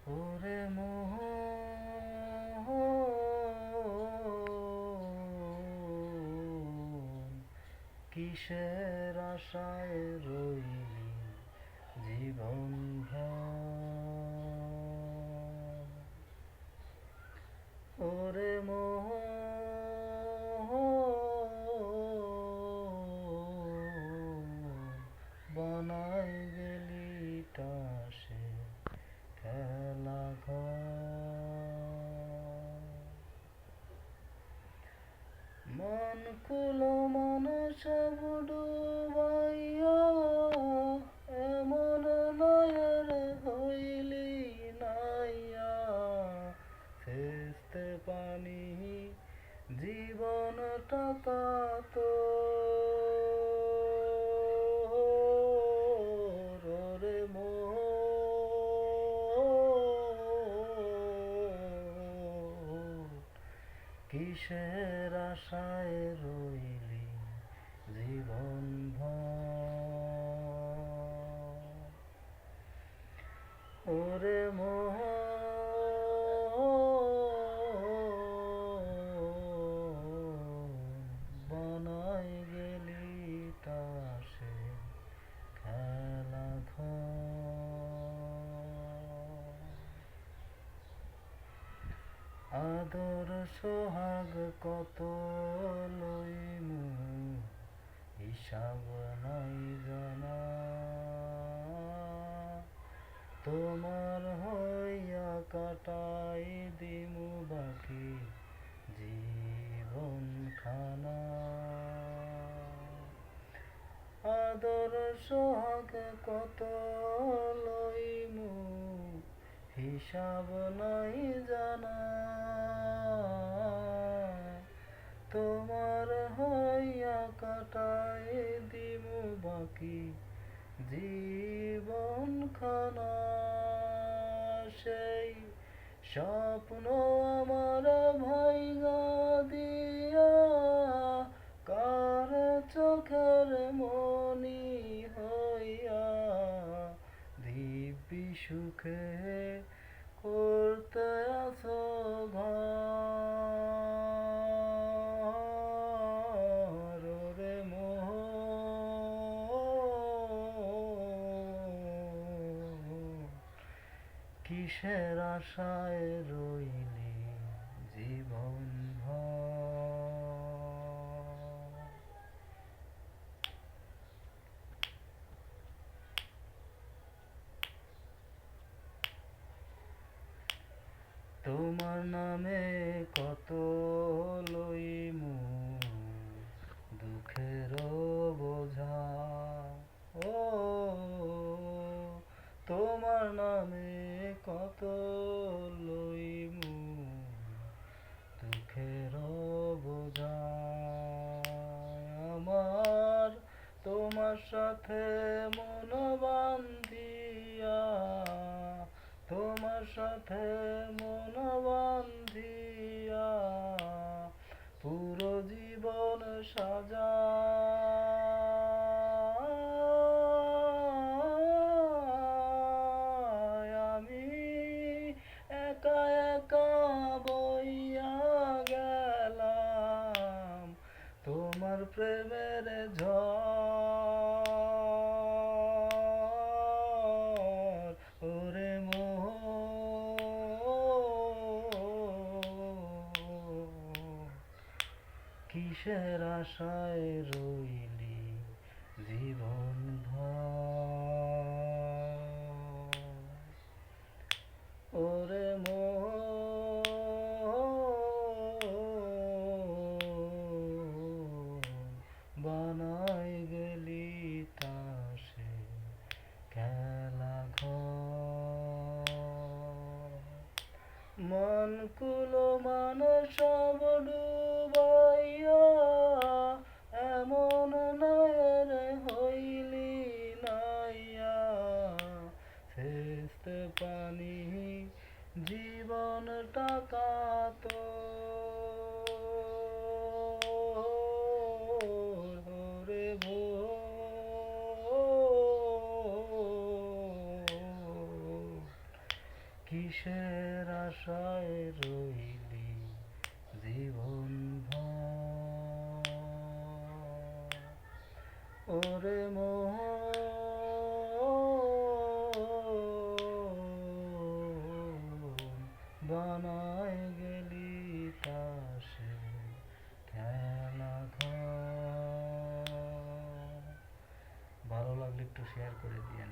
ওরে মোহন, কিসের আশায় রইলি জীবন ভর? ওরে মোহন, বানাই গেলি টাসে খেলা ঘর। মন কুলো মানুষ ডুবাইয়া এমন নয়ের হইলি নাইয়া, সেচতে পানি জীবনটা কাতর। ওরে মোহন, কিসের আশায় রইলি জীবন ভর? ওরে মোহন, বানাই গেলি টাসে খেলা ঘর। আদর সোহাগ কত লইমু, হিসাব নাই জানা। তোমার হইয়া কাটাই দিমু বাকি জীবন খানা। আদর সোহাগ কত লইমু, হিসাব নাই জানা। তোমার হইয়া কাটাই দিমু বাকি জীবন খানা। সেই স্বপ্ন আমার ভাইঙা দিয়া কার চোখের মনি হইয়া, দিব্যি সুখে করতে আছো ঘর। ওরে মোহন, কিসের আশায় রইলি জীবন ভর? তোমার নামে কত লইমু দুঃখের বোঝা। ও তোমার নামে কত লইমু দুঃখের বোঝা। আমার তোমার সাথে মন বান্ধিয়া, তোমার সাথে মন বান্ধিয়া পুরো জীবন সাজাই আমি একা একা বইয়া গেলাম তোমার প্রেমের ঝড়। ওরে মোহন, কিসের আশায় রইলি জীবন ভর? ওরে মোহন, বানাই গেলি তাসে খেলা ঘর। মন কুলো মানুষ ডুবাইয়া এমন নয়ের হইলি নাইয়া, সেচতে পানি জীবনটা কাতর। ওরে মোহন, কিসের আশায় রইলি জীবন ভর? ওরে মোহন, বানায় গেলি তাসে খেলা ঘর। ভালো লাগলে একটু শেয়ার করে দিয়েন।